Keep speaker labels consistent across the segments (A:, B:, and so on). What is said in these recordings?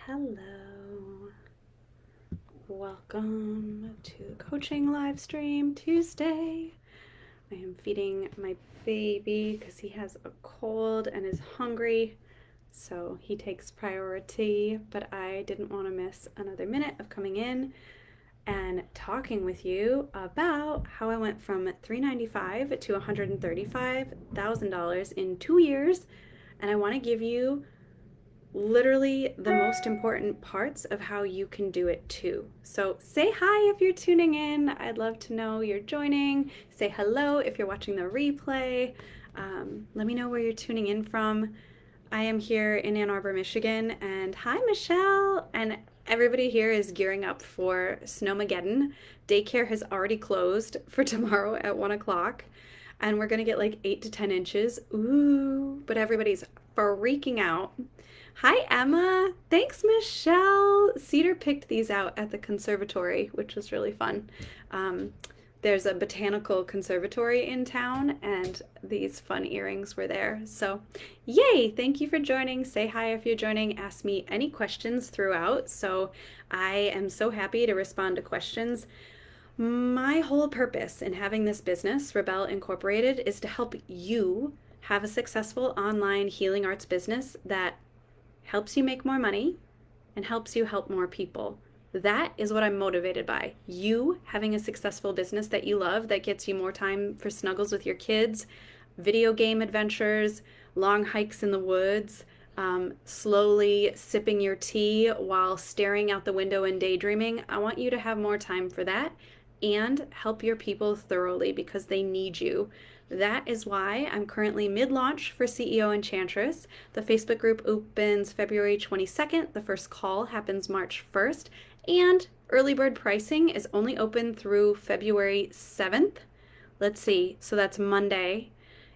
A: Hello. Welcome to Coaching Live Stream Tuesday. I am feeding my baby because he has a cold and is hungry, so he takes priority, but I didn't want to miss another minute of coming in and talking with you about how I went from $395 to $135,000 in 2 years, and I want to give you literally the most important parts of how you can do it too. So say hi if you're tuning in. I'd love to know you're joining. Say hello if you're watching the replay. Let me know where you're tuning in from. I am here in Ann Arbor, Michigan, and hi, Michelle. And everybody here is gearing up for Snowmageddon. Daycare has already closed for tomorrow at 1 o'clock, and we're going to get like 8 to 10 inches. Ooh, but everybody's freaking out. Hi, Emma. Thanks, Michelle. Cedar picked these out at the conservatory, which was really fun. There's a botanical conservatory in town, and these fun earrings were there. So, yay! Thank you for joining. Say hi if you're joining. Ask me any questions throughout. So, I am so happy to respond to questions. My whole purpose in having this business, Rebel Incorporated, is to help you have a successful online healing arts business that helps you make more money and helps you help more people. That is what I'm motivated by. You having a successful business that you love, that gets you more time for snuggles with your kids, video game adventures, long hikes in the woods, slowly sipping your tea while staring out the window and daydreaming. I want you to have more time for that and help your people thoroughly because they need you. That is why I'm currently mid-launch for CEO Enchantress. The Facebook group opens February 22nd. The first call happens March 1st. And early bird pricing is only open through February 7th. Let's see, so that's Monday.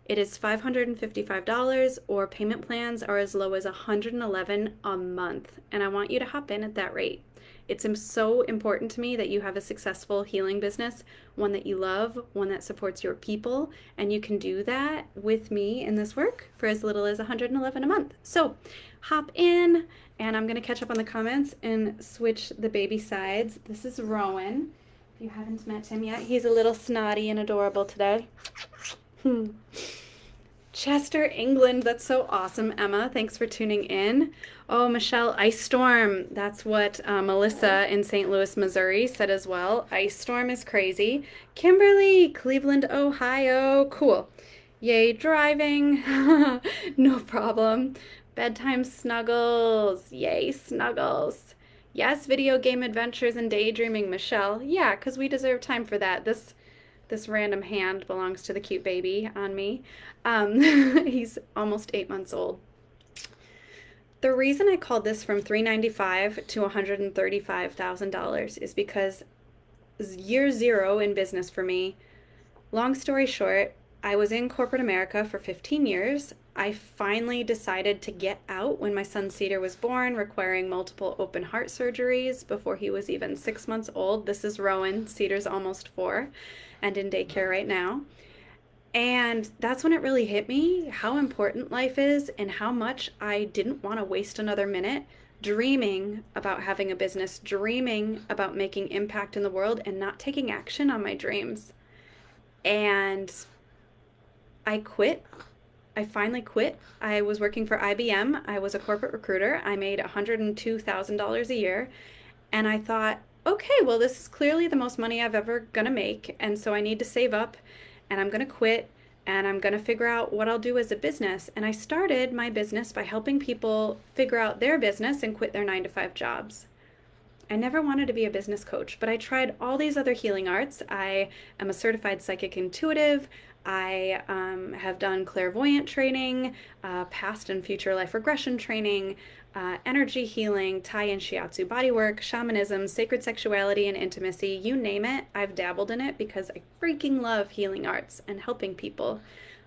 A: It is $555, or payment plans are as low as $111 a month. And I want you to hop in at that rate. It's so important to me that you have a successful healing business, one that you love, one that supports your people, and you can do that with me in this work for as little as $111 a month. So hop in, and I'm going to catch up on the comments and switch the baby sides. This is Rowan. If you haven't met him yet, he's a little snotty and adorable today. Chester, England. That's so awesome, Emma. Thanks for tuning in. Oh, Michelle, ice storm. That's what Melissa in St. Louis, Missouri said as well. Ice storm is crazy. Kimberly, Cleveland, Ohio. Cool. Yay, driving. No problem. Bedtime snuggles. Yay, snuggles. Yes, video game adventures and daydreaming, Michelle. Yeah, because we deserve time for that. This random hand belongs to the cute baby on me. He's almost 8 months old. The reason I called this from $395 to $135,000 is because year zero in business for me, long story short, I was in corporate America for 15 years. I finally decided to get out when my son Cedar was born, requiring multiple open heart surgeries before he was even 6 months old. This is Rowan. Cedar's almost 4 and in daycare right now. And that's when it really hit me how important life is and how much I didn't want to waste another minute dreaming about having a business, dreaming about making impact in the world, and not taking action on my dreams. And I quit. I finally quit. I was working for IBM. I was a corporate recruiter. I made $102,000 a year. And I thought, okay, well, this is clearly the most money I've ever gonna make. And so I need to save up, and I'm gonna quit, and I'm gonna figure out what I'll do as a business. And I started my business by helping people figure out their business and quit their 9-to-5 jobs. I never wanted to be a business coach, but I tried all these other healing arts. I am a certified psychic intuitive. I have done clairvoyant training, past and future life regression training, energy healing, Tai-in Shiatsu bodywork, shamanism, sacred sexuality, and intimacy. You name it, I've dabbled in it because I freaking love healing arts and helping people.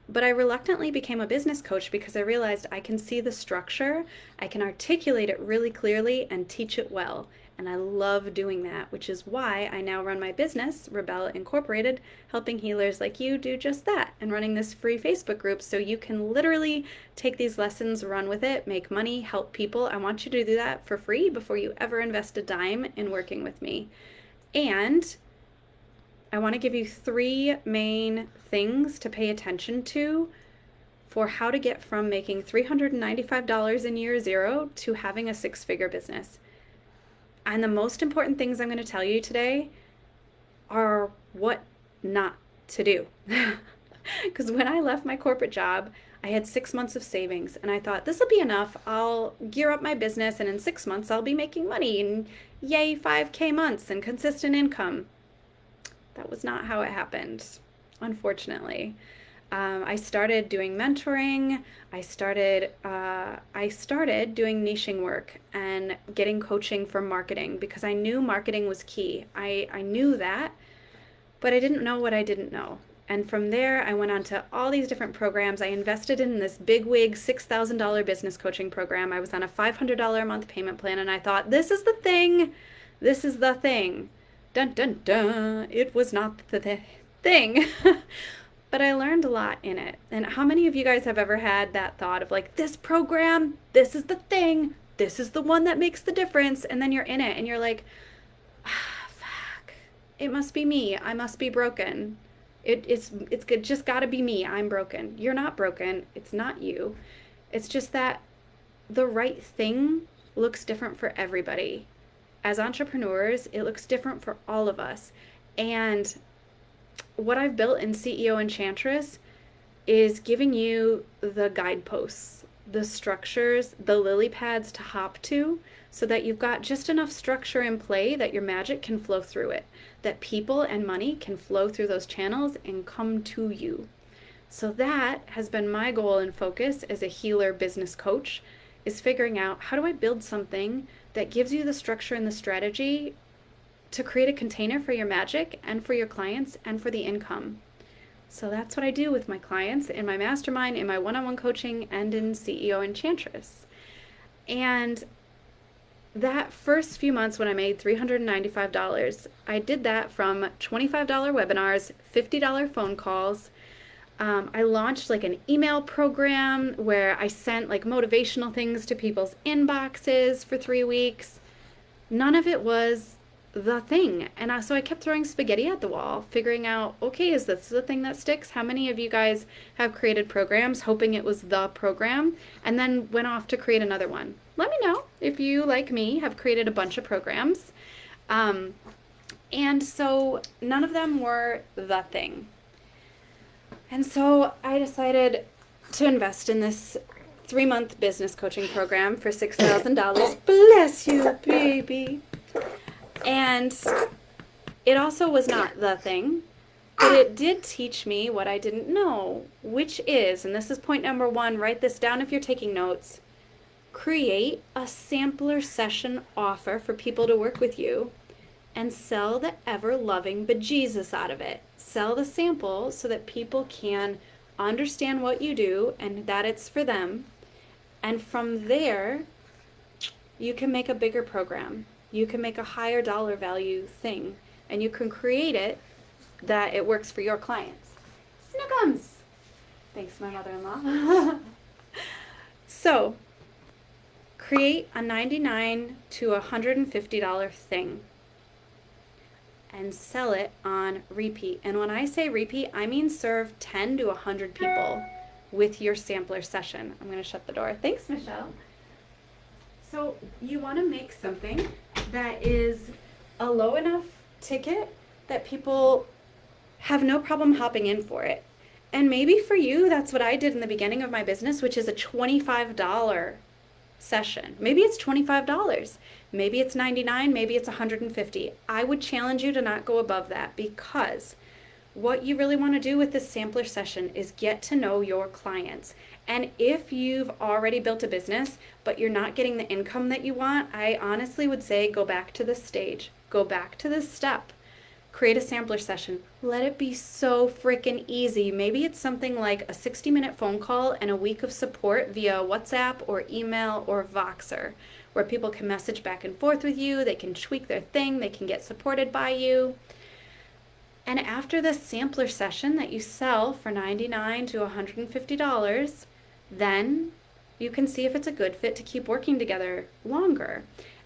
A: But I reluctantly became a business coach because I realized I can see the structure, I can articulate it really clearly and teach it well. And I love doing that, which is why I now run my business, Rebel Incorporated, helping healers like you do just that, and running this free Facebook group so you can literally take these lessons, run with it, make money, help people. I want you to do that for free before you ever invest a dime in working with me. And I want to give you 3 main things to pay attention to for how to get from making $395 in year 0 to having a 6-figure business. And the most important things I'm going to tell you today are what not to do. Because when I left my corporate job, I had 6 months of savings and I thought, this will be enough. I'll gear up my business and in 6 months I'll be making money and yay, 5K months and consistent income. That was not how it happened, unfortunately. I started doing mentoring. I started doing niching work and getting coaching for marketing because I knew marketing was key. I knew that, but I didn't know what I didn't know. And from there, I went on to all these different programs. I invested in this big wig $6,000 business coaching program. I was on a $500 a month payment plan, and I thought, this is the thing. This is the thing. Dun, dun, dun. It was not the thing. But I learned a lot in it. And how many of you guys have ever had that thought of like, this program, this is the thing, this is the one that makes the difference, and then you're in it and you're like, fuck, it must be me. I must be broken. It's good, just gotta be me. I'm broken. You're not broken. It's not you. It's just that the right thing looks different for everybody. As entrepreneurs, it looks different for all of us. And what I've built in CEO Enchantress is giving you the guideposts, the structures, the lily pads to hop to so that you've got just enough structure in play that your magic can flow through it, that people and money can flow through those channels and come to you. So that has been my goal and focus as a healer business coach, is figuring out how do I build something that gives you the structure and the strategy to create a container for your magic and for your clients and for the income. So that's what I do with my clients in my mastermind, in my one-on-one coaching, and in CEO Enchantress. And that first few months when I made $395, I did that from $25 webinars, $50 phone calls. I launched like an email program where I sent like motivational things to people's inboxes for 3 weeks. None of it was the thing. And so I kept throwing spaghetti at the wall, figuring out, okay, is this the thing that sticks? How many of you guys have created programs hoping it was the program and then went off to create another one? Let me know if you, like me, have created a bunch of programs. And so none of them were the thing. And so I decided to invest in this 3-month business coaching program for $6,000. Bless you, baby. And it also was not the thing, but it did teach me what I didn't know, which is, and this is point number 1, write this down if you're taking notes, create a sampler session offer for people to work with you and sell the ever-loving bejesus out of it. Sell the sample so that people can understand what you do and that it's for them. And from there, you can make a bigger program. You can make a higher dollar value thing. And you can create it that it works for your clients. Snookums! Thanks, my mother-in-law. So, create a $99 to $150 thing and sell it on repeat. And when I say repeat, I mean serve 10 to 100 people with your sampler session. I'm going to shut the door. Thanks, Michelle. So you want to make something that is a low enough ticket that people have no problem hopping in for it. And maybe for you, that's what I did in the beginning of my business, which is a $25 session. Maybe it's $25. Maybe it's $99, maybe it's $150. I would challenge you to not go above that, because what you really want to do with this sampler session is get to know your clients. And if you've already built a business, but you're not getting the income that you want, I honestly would say go back to this stage. Go back to this step. Create a sampler session. Let it be so freaking easy. Maybe it's something like a 60-minute phone call and a week of support via WhatsApp or email or Voxer, where people can message back and forth with you, they can tweak their thing, they can get supported by you. And after this sampler session that you sell for $99 to $150, then you can see if it's a good fit to keep working together longer.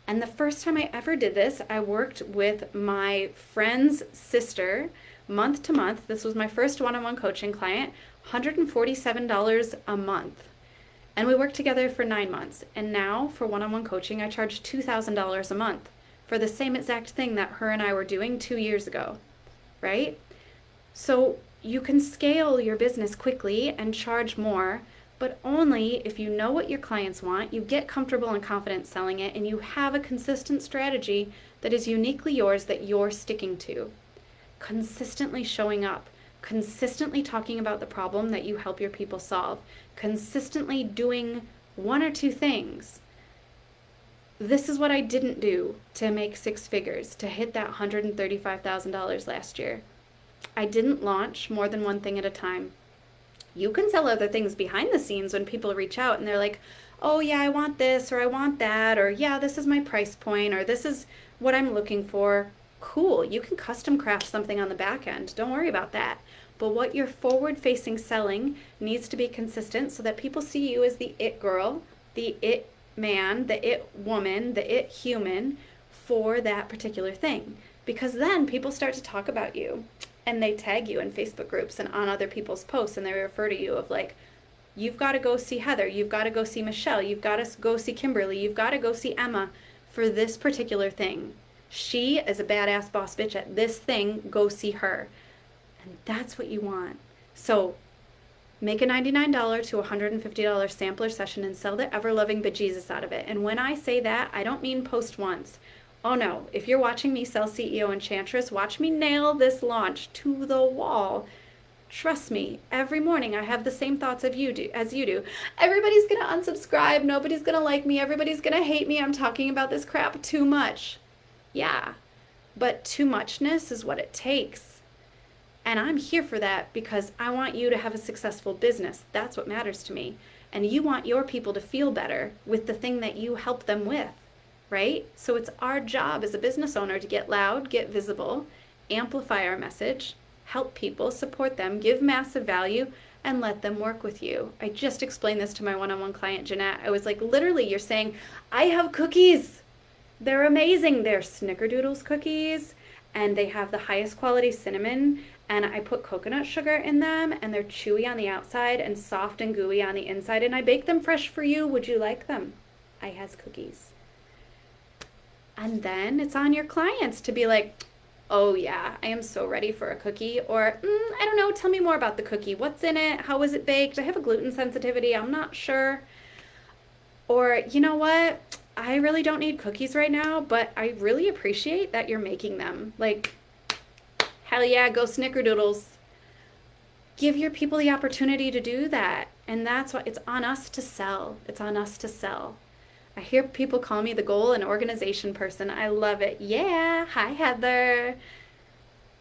A: And the first time I ever did this, I worked with my friend's sister month to month. This was my first one-on-one coaching client, $147 a month. And we worked together for 9 months. And now for one-on-one coaching, I charge $2,000 a month for the same exact thing that her and I were doing 2 years ago, right? So you can scale your business quickly and charge more, but only if you know what your clients want, you get comfortable and confident selling it, and you have a consistent strategy that is uniquely yours that you're sticking to. Consistently showing up, consistently talking about the problem that you help your people solve, consistently doing one or two things. This is what I didn't do to make 6 figures, to hit that $135,000 last year. I didn't launch more than one thing at a time. You can sell other things behind the scenes when people reach out and they're like, oh yeah, I want this, or I want that, or yeah, this is my price point, or this is what I'm looking for. Cool, you can custom craft something on the back end. Don't worry about that. But what you're forward-facing selling needs to be consistent so that people see you as the it girl, the it man, the it woman, the it human for that particular thing. Because then people start to talk about you. And they tag you in Facebook groups and on other people's posts, and they refer to you of like, you've got to go see Heather, you've got to go see Michelle, you've got to go see Kimberly, you've got to go see Emma for this particular thing. She is a badass boss bitch at this thing, go see her. And that's what you want. So make a $99 to $150 sampler session and sell the ever-loving bejesus out of it. And when I say that, I don't mean post once. Oh no, if you're watching me sell CEO Enchantress, watch me nail this launch to the wall. Trust me, every morning I have the same thoughts as you do. Everybody's gonna unsubscribe, nobody's gonna like me, everybody's gonna hate me, I'm talking about this crap too much. Yeah, but too muchness is what it takes. And I'm here for that because I want you to have a successful business. That's what matters to me. And you want your people to feel better with the thing that you help them with. Right? So it's our job as a business owner to get loud, get visible, amplify our message, help people, support them, give massive value, and let them work with you. I just explained this to my one-on-one client, Jeanette. I was like, literally, you're saying, I have cookies. They're amazing. They're Snickerdoodles cookies, and they have the highest quality cinnamon, and I put coconut sugar in them, and they're chewy on the outside and soft and gooey on the inside, and I bake them fresh for you. Would you like them? I has cookies. And then it's on your clients to be like, oh yeah, I am so ready for a cookie. Or, I don't know, tell me more about the cookie. What's in it? How is it baked? I have a gluten sensitivity. I'm not sure. Or, you know what? I really don't need cookies right now, but I really appreciate that you're making them. Like, hell yeah, go Snickerdoodles. Give your people the opportunity to do that. And that's what it's on us to sell. It's on us to sell. I hear people call me the goal and organization person. I love it. Yeah. Hi, Heather.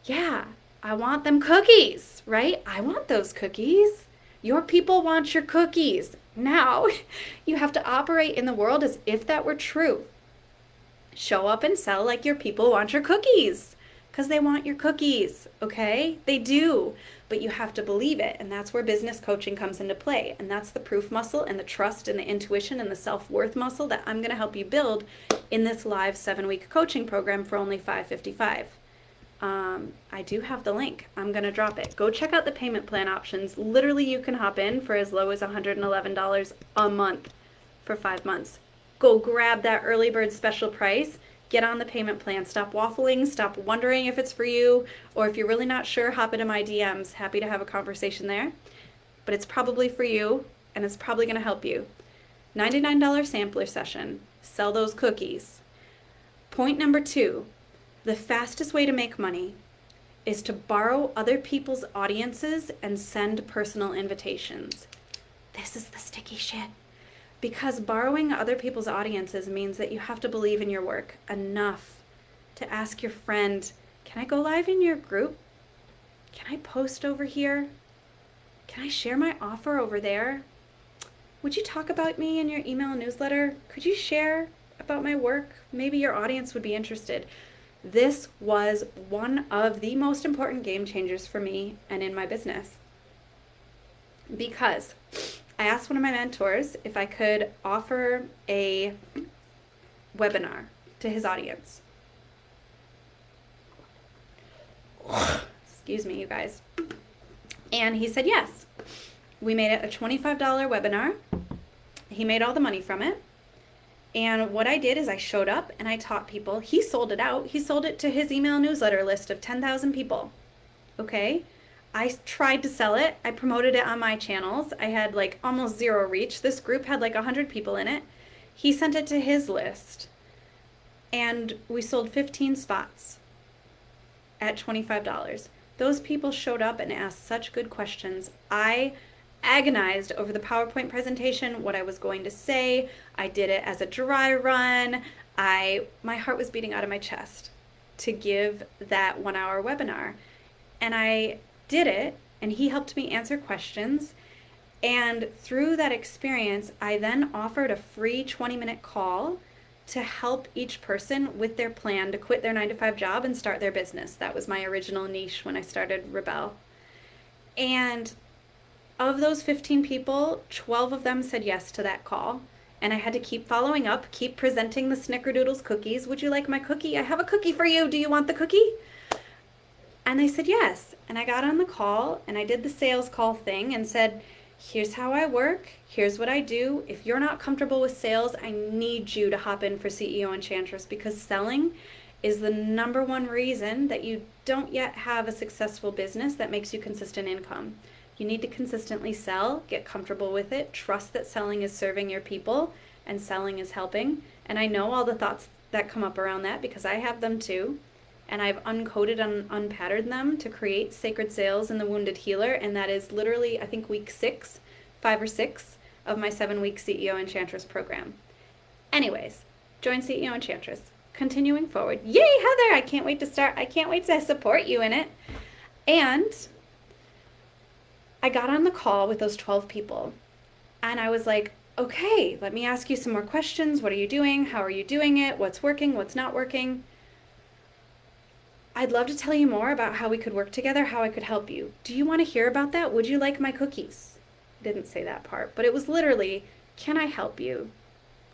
A: Yeah. I want them cookies, right? I want those cookies. Your people want your cookies. Now, you have to operate in the world as if that were true. Show up and sell like your people want your cookies. Because they want your cookies, okay? They do. But you have to believe it, and that's where business coaching comes into play. And that's the proof muscle and the trust and the intuition and the self-worth muscle that I'm going to help you build in this live 7-week coaching program for only $555. I do have the link. I'm going to drop it. Go check out the payment plan options. Literally, you can hop in for as low as $111 a month for 5 months. Go grab that early bird special price. Get on the payment plan. Stop waffling. Stop wondering if it's for you. Or if you're really not sure, hop into my DMs. Happy to have a conversation there. But it's probably for you, and it's probably going to help you. $99 sampler session. Sell those cookies. Point number 2. The fastest way to make money is to borrow other people's audiences and send personal invitations. This is the sticky shit. Because borrowing other people's audiences means that you have to believe in your work enough to ask your friend Can I go live in your group? Can I post over here? Can I share my offer over there? Would you talk about me in your email newsletter? Could you share about my work? Maybe your audience would be interested. This was one of the most important game changers for me and in my business. Because I asked one of my mentors if I could offer a webinar to his audience. Excuse me, you guys. And he said yes. We made it a $25 webinar. He made all the money from it. And what I did is I showed up and I taught people. He sold it out. He sold it to his email newsletter list of 10,000 people. Okay? I tried to sell it. I promoted it on my channels. I had like almost zero reach. This group had like 100 people in it. He sent it to his list. And we sold 15 spots at $25. Those people showed up and asked such good questions. I agonized over the PowerPoint presentation, what I was going to say. I did it as a dry run. My heart was beating out of my chest to give that 1 hour webinar. And I did it, and he helped me answer questions. And through that experience, I then offered a free 20-minute call to help each person with their plan to quit their 9-to-5 job and start their business. That was my original niche when I started Rebelle. And of those 15 people, 12 of them said yes to that call. And I had to keep following up, keep presenting the Snickerdoodles cookies. Would you like my cookie? I have a cookie for you. Do you want the cookie? And they said yes. And I got on the call and I did the sales call thing and said, here's how I work. Here's what I do. If you're not comfortable with sales, I need you to hop in for CEO Enchantress, because selling is the number one reason that you don't yet have a successful business that makes you consistent income. You need to consistently sell, get comfortable with it, trust that selling is serving your people and selling is helping. And I know all the thoughts that come up around that because I have them too. And I've uncoded and unpatterned them to create Sacred Sales and the Wounded Healer. And that is literally, I think, week 5 or 6 of my 7-week CEO Enchantress program. Anyways, join CEO Enchantress. Continuing forward. Yay, Heather! I can't wait to start. I can't wait to support you in it. And I got on the call with those 12 people and I was like, okay, let me ask you some more questions. What are you doing? How are you doing it? What's working? What's not working? I'd love to tell you more about how we could work together, how I could help you. Do you want to hear about that? Would you like my cookies? I didn't say that part, but it was literally, can I help you?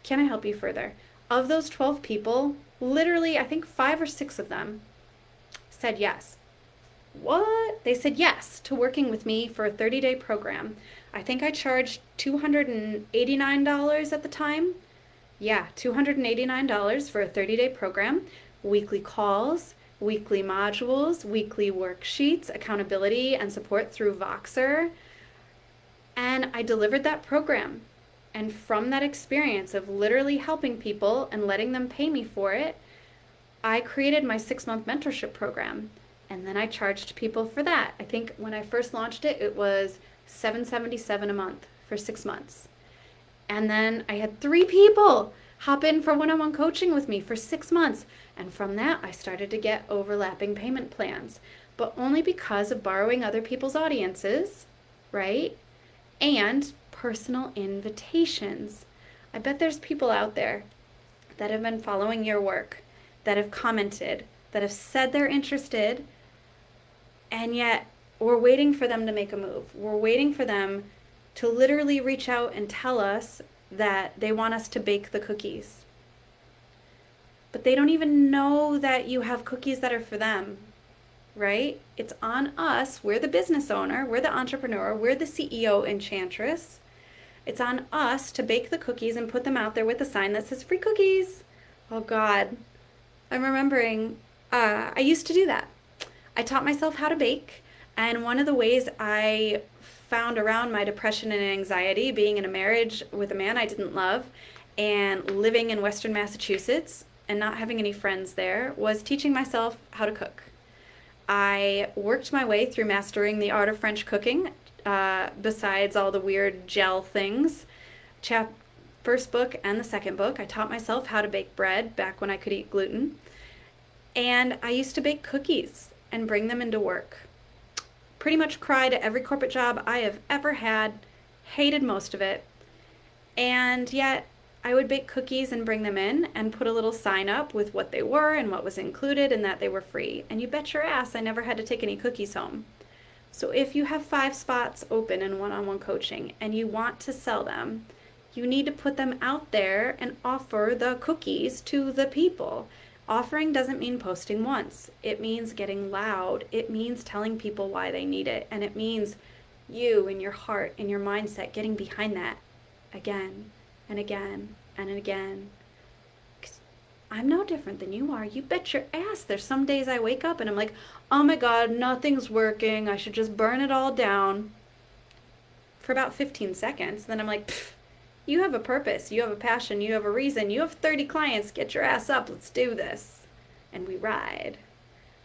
A: Can I help you further? Of those 12 people, literally, I think 5 or 6 of them said yes. What? They said yes to working with me for a 30-day program. I think I charged $289 at the time. Yeah, $289 for a 30-day program, weekly calls, weekly modules, weekly worksheets, accountability and support through Voxer. And I delivered that program. And from that experience of literally helping people and letting them pay me for it, I created my 6-month mentorship program. And then I charged people for that. I think when I first launched it, it was $777 a month for 6 months. And then I had 3 people hop in for one-on-one coaching with me for 6 months. And from that, I started to get overlapping payment plans, but only because of borrowing other people's audiences, right? And personal invitations. I bet there's people out there that have been following your work, that have commented, that have said they're interested, and yet we're waiting for them to make a move. We're waiting for them to literally reach out and tell us that they want us to bake the cookies. But they don't even know that you have cookies that are for them, right? It's on us. We're the business owner. We're the entrepreneur. We're the CEO Enchantress. It's on us to bake the cookies and put them out there with a sign that says free cookies. Oh God, I'm remembering, I used to do that. I taught myself how to bake, and one of the ways I found around my depression and anxiety, being in a marriage with a man I didn't love and living in Western Massachusetts and not having any friends there, was teaching myself how to cook. I worked my way through mastering the art of French cooking, besides all the weird gel things. First book and the second book, I taught myself how to bake bread back when I could eat gluten. And I used to bake cookies and bring them into work. Pretty much cried at every corporate job I have ever had, hated most of it. And yet, I would bake cookies and bring them in and put a little sign up with what they were and what was included and that they were free. And you bet your ass I never had to take any cookies home. So if you have 5 spots open in one-on-one coaching and you want to sell them, you need to put them out there and offer the cookies to the people. Offering doesn't mean posting once. It means getting loud. It means telling people why they need it. And it means you in your heart, in your mindset, getting behind that again and again and again. 'Cause I'm no different than you are. You bet your ass there's some days I wake up and I'm like, oh my God, nothing's working. I should just burn it all down for about 15 seconds. Then I'm like, you have a purpose, you have a passion, you have a reason, you have 30 clients, get your ass up, let's do this. And we ride,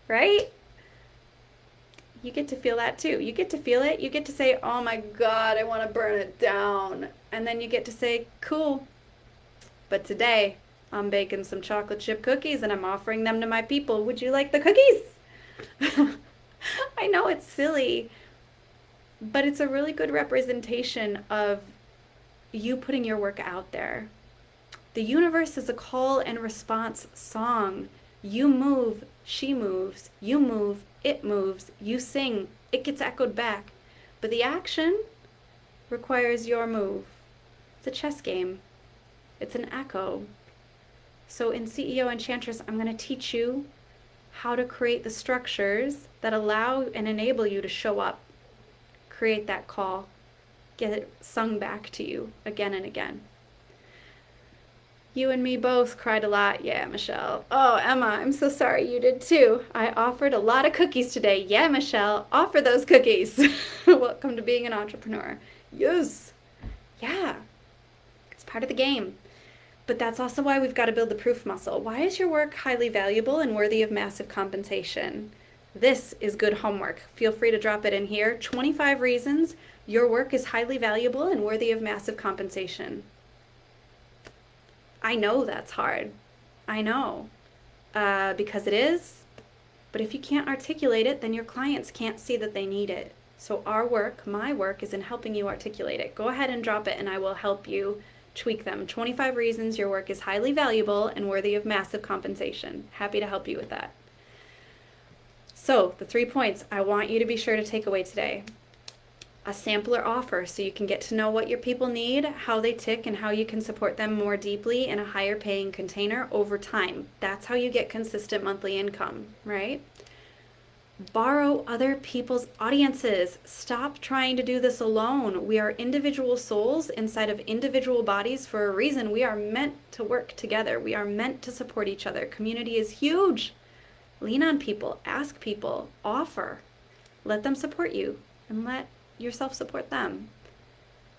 A: right? You get to feel that too. You get to feel it. You get to say, oh my God, I want to burn it down. And then you get to say, cool. But today, I'm baking some chocolate chip cookies and I'm offering them to my people. Would you like the cookies? I know it's silly, but it's a really good representation of you putting your work out there. The universe is a call and response song. You move, she moves. You move, it moves. You sing, it gets echoed back. But the action requires your move. It's a chess game. It's an echo. So in CEO Enchantress, I'm going to teach you how to create the structures that allow and enable you to show up, create that call, get it sung back to you again and again. You and me both cried a lot. Yeah, Michelle. Oh, Emma, I'm so sorry you did too. I offered a lot of cookies today. Yeah, Michelle, offer those cookies. Welcome to being an entrepreneur. Yes. Yeah, it's part of the game. But that's also why we've got to build the proof muscle. Why is your work highly valuable and worthy of massive compensation? This is good homework. Feel free to drop it in here. 25 reasons your work is highly valuable and worthy of massive compensation. I know that's hard. I know. Because it is. But if you can't articulate it, then your clients can't see that they need it. So our work, my work, is in helping you articulate it. Go ahead and drop it and I will help you tweak them. 25 reasons your work is highly valuable and worthy of massive compensation. Happy to help you with that. So the 3 points I want you to be sure to take away today. A sampler offer so you can get to know what your people need, how they tick, and how you can support them more deeply in a higher paying container over time. That's how you get consistent monthly income, right? Borrow other people's audiences. Stop trying to do this alone. We are individual souls inside of individual bodies for a reason. We are meant to work together. We are meant to support each other. Community is huge. Lean on people, ask people, offer. Let them support you and let yourself support them.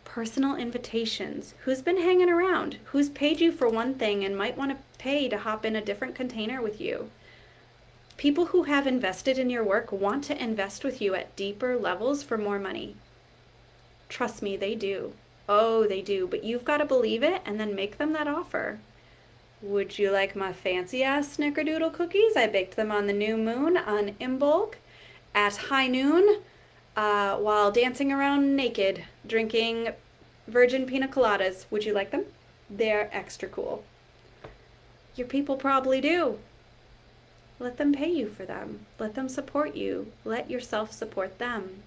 A: Personal invitations. Who's been hanging around? Who's paid you for one thing and might want to pay to hop in a different container with you? People who have invested in your work want to invest with you at deeper levels for more money. Trust me, they do. Oh, they do. But you've got to believe it and then make them that offer. Would you like my fancy-ass snickerdoodle cookies? I baked them on the new moon on Imbolc at high noon while dancing around naked, drinking virgin pina coladas. Would you like them? They're extra cool. Your people probably do. Let them pay you for them. Let them support you. Let yourself support them.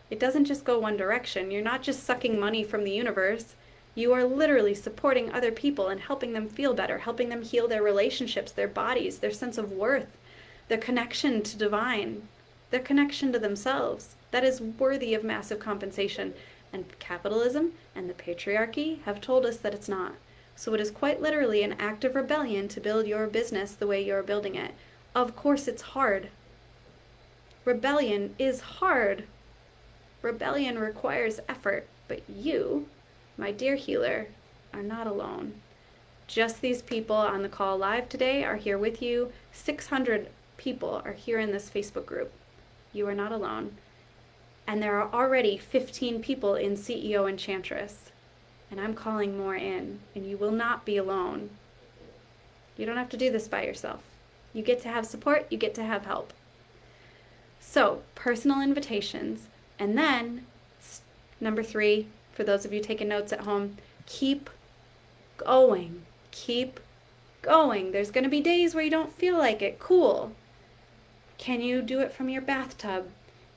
A: It doesn't just go one direction. You're not just sucking money from the universe. You are literally supporting other people and helping them feel better, helping them heal their relationships, their bodies, their sense of worth, their connection to divine, their connection to themselves. That is worthy of massive compensation. And capitalism and the patriarchy have told us that it's not. So it is quite literally an act of rebellion to build your business the way you're building it. Of course it's hard. Rebellion is hard. Rebellion requires effort, but you, my dear healer, are not alone. Just these people on the call live today are here with you. 600 people are here in this Facebook group. You are not alone. And there are already 15 people in CEO Enchantress. And I'm calling more in, and you will not be alone. You don't have to do this by yourself. You get to have support, you get to have help. So, personal invitations. And then, number 3, for those of you taking notes at home, keep going. Keep going. There's going to be days where you don't feel like it. Cool. Can you do it from your bathtub?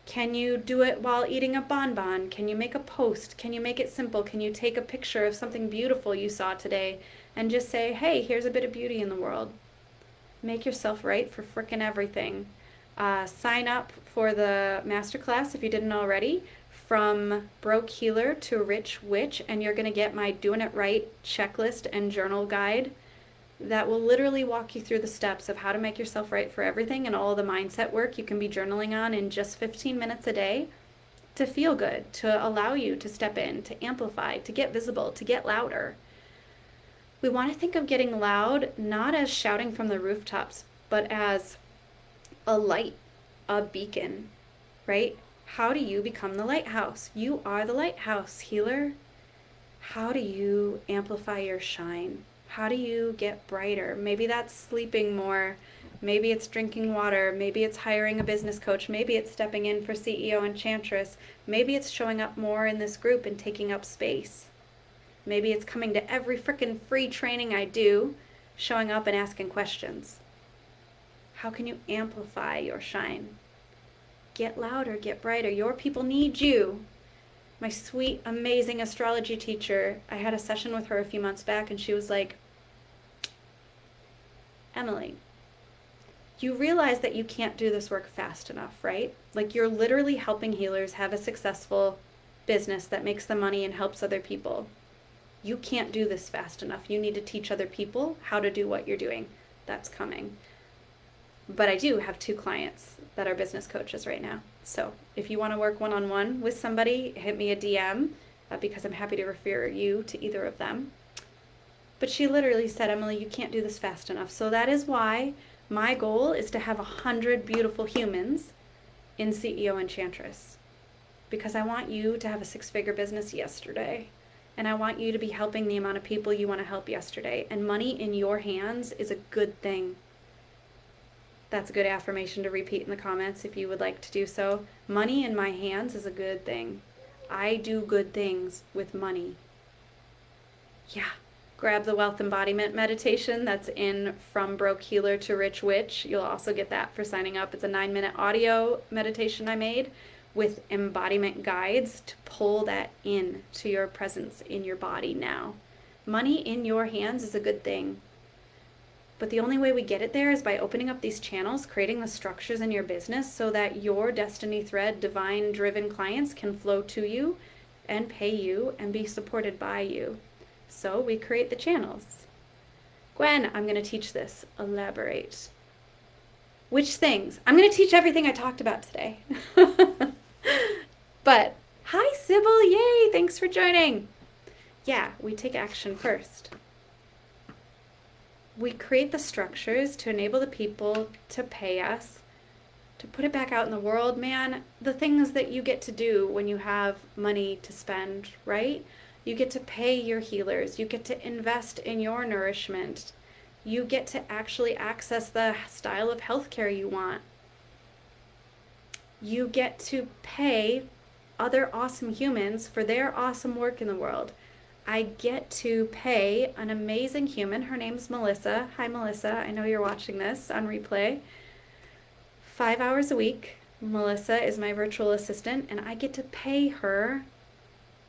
A: Can you do it while eating a bonbon? Can you make a post? Can you make it simple? Can you take a picture of something beautiful you saw today and just say, hey, here's a bit of beauty in the world? Make yourself right for frickin' everything. Sign up for the masterclass if you didn't already, from Broke Healer to Rich Witch, and you're going to get my Doing It Right checklist and journal guide that will literally walk you through the steps of how to make yourself right for everything and all the mindset work you can be journaling on in just 15 minutes a day to feel good, to allow you to step in, to amplify, to get visible, to get louder. We want to think of getting loud not as shouting from the rooftops, but as a light, a beacon, right? How do you become the lighthouse? You are the lighthouse, healer. How do you amplify your shine? How do you get brighter? Maybe that's sleeping more. Maybe it's drinking water. Maybe it's hiring a business coach. Maybe it's stepping in for CEO Enchantress. Maybe it's showing up more in this group and taking up space. Maybe it's coming to every frickin' free training I do, showing up and asking questions. How can you amplify your shine? Get louder, get brighter. Your people need you. My sweet, amazing astrology teacher, I had a session with her a few months back, and she was like, Emily, you realize that you can't do this work fast enough, right? Like, you're literally helping healers have a successful business that makes them money and helps other people. You can't do this fast enough. You need to teach other people how to do what you're doing. That's coming. But I do have 2 clients that are business coaches right now. So if you want to work one-on-one with somebody, hit me a DM because I'm happy to refer you to either of them. But she literally said, Emily, you can't do this fast enough. So that is why my goal is to have 100 beautiful humans in CEO Enchantress. Because I want you to have a 6-figure business yesterday. And I want you to be helping the amount of people you want to help yesterday. And money in your hands is a good thing. That's a good affirmation to repeat in the comments if you would like to do so. Money in my hands is a good thing. I do good things with money. Yeah. Grab the Wealth Embodiment meditation that's in From Broke Healer to Rich Witch. You'll also get that for signing up. It's a 9-minute audio meditation I made with embodiment guides to pull that in to your presence in your body now. Money in your hands is a good thing. But the only way we get it there is by opening up these channels, creating the structures in your business so that your destiny thread, divine driven clients can flow to you and pay you and be supported by you. So we create the channels. Gwen, I'm going to teach this. Elaborate. Which things? I'm going to teach everything I talked about today. But, hi Sybil, yay, thanks for joining. Yeah, we take action first. We create the structures to enable the people to pay us, to put it back out in the world, man. The things that you get to do when you have money to spend, right? You get to pay your healers. You get to invest in your nourishment. You get to actually access the style of healthcare you want. You get to pay other awesome humans for their awesome work in the world. I get to pay an amazing human. Her name's Melissa. Hi, Melissa. I know you're watching this on replay. 5 hours a week. Melissa is my virtual assistant, and I get to pay her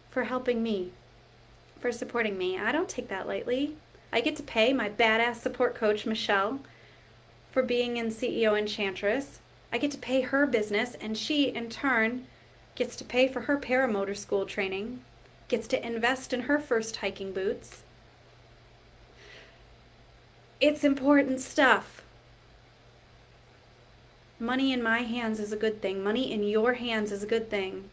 A: for helping me, for supporting me. I don't take that lightly. I get to pay my badass support coach, Michelle, for being in CEO Enchantress. I get to pay her business, and she, in turn, gets to pay for her paramotor school training, gets to invest in her first hiking boots. It's important stuff. Money in my hands is a good thing. Money in your hands is a good thing.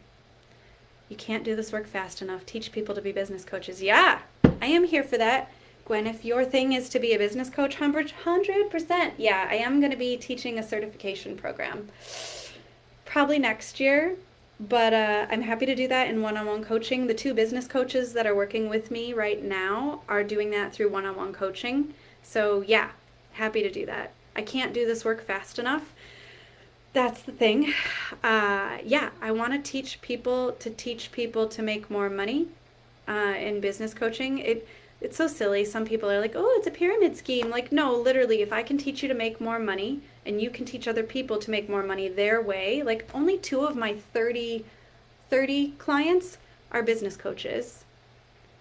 A: You can't do this work fast enough. Teach people to be business coaches. Yeah, I am here for that. Gwen, if your thing is to be a business coach, 100%. Yeah, I am going to be teaching a certification program. Probably next year. But I'm happy to do that in one-on-one coaching. The 2 business coaches that are working with me right now are doing that through one-on-one coaching. So yeah, happy to do that. I can't do this work fast enough. That's the thing. Yeah, I want to teach people to make more money in business coaching. It's so silly. Some people are like, "Oh, it's a pyramid scheme." Like, no, literally, if I can teach you to make more money and you can teach other people to make more money their way, like only 2 of my 30 clients are business coaches.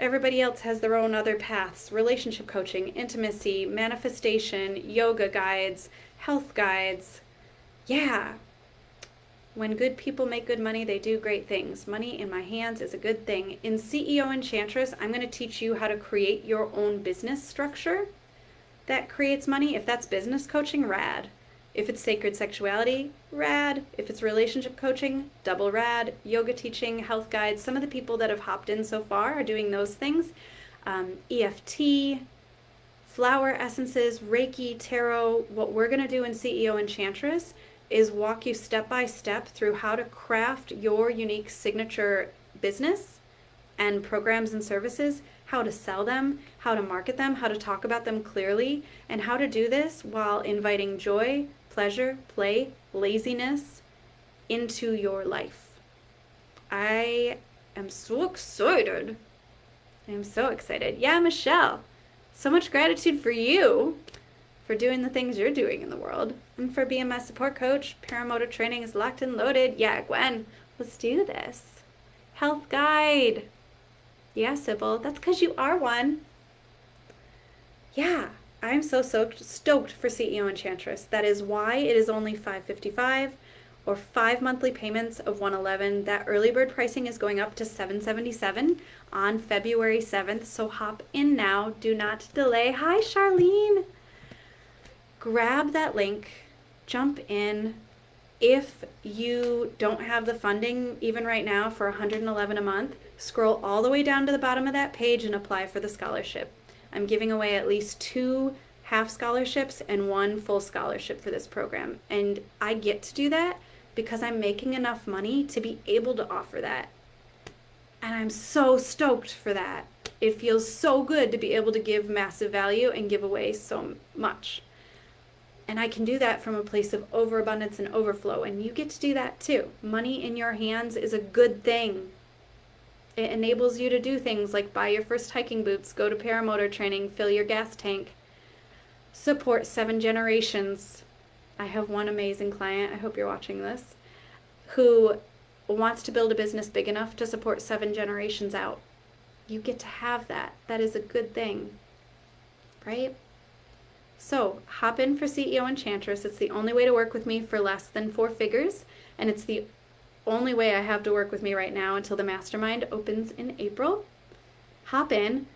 A: Everybody else has their own other paths: relationship coaching, intimacy, manifestation, yoga guides, health guides. Yeah, when good people make good money, they do great things. Money in my hands is a good thing. In CEO Enchantress, I'm going to teach you how to create your own business structure that creates money. If that's business coaching, rad. If it's sacred sexuality, rad. If it's relationship coaching, double rad. Yoga teaching, health guides. Some of the people that have hopped in so far are doing those things. EFT, flower essences, Reiki, tarot. What we're going to do in CEO Enchantress is walk you step by step through how to craft your unique signature business and programs and services, how to sell them, how to market them, how to talk about them clearly, and how to do this while inviting joy, pleasure, play, laziness into your life. I am so excited. I'm so excited. Yeah, Michelle, so much gratitude for you for doing the things you're doing in the world and for being my support coach. Paramotor training is locked and loaded. Yeah, Gwen, let's do this. Health guide. Yeah, Sybil, that's because you are one. Yeah, I'm so stoked for CEO Enchantress. That is why it is only $555 or 5 monthly payments of $111. That early bird pricing is going up to $777 on February 7th. So hop in now. Do not delay. Hi, Charlene. Grab that link, jump in. If you don't have the funding even right now for $111 a month, scroll all the way down to the bottom of that page and apply for the scholarship. I'm giving away at least 2 half scholarships and 1 full scholarship for this program. And I get to do that because I'm making enough money to be able to offer that. And I'm so stoked for that. It feels so good to be able to give massive value and give away so much. And I can do that from a place of overabundance and overflow. And you get to do that too. Money in your hands is a good thing. It enables you to do things like buy your first hiking boots, go to paramotor training, fill your gas tank, support 7 generations. I have one amazing client, I hope you're watching this, who wants to build a business big enough to support 7 generations out. You get to have that. That is a good thing, right? So hop in for CEO Enchantress. It's the only way to work with me for less than 4 figures, and it's the only way I have to work with me right now until the mastermind opens in April. Hop in,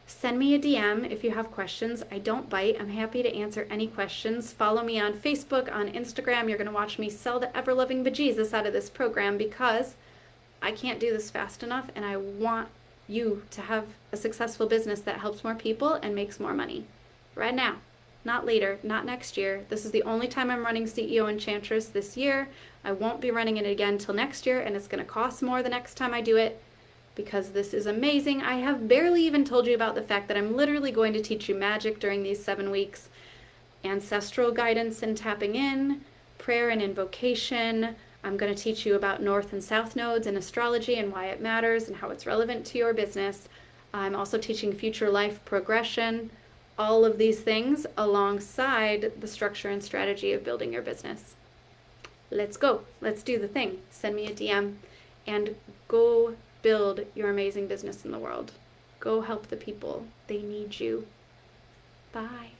A: send me a DM if you have questions. I don't bite. I'm happy to answer any questions. Follow me on Facebook, on Instagram. You're going to watch me sell the ever-loving bejesus out of this program because I can't do this fast enough, and I want you to have a successful business that helps more people and makes more money right now. Not later, not next year. This is the only time I'm running CEO Enchantress this year. I won't be running it again till next year, and it's going to cost more the next time I do it because this is amazing. I have barely even told you about the fact that I'm literally going to teach you magic during these 7 weeks, ancestral guidance and tapping in, prayer and invocation. I'm going to teach you about north and south nodes in astrology and why it matters and how it's relevant to your business. I'm also teaching future life progression. All of these things alongside the structure and strategy of building your business. Let's go. Let's do the thing. Send me a DM and go build your amazing business in the world. Go help the people. They need you. Bye.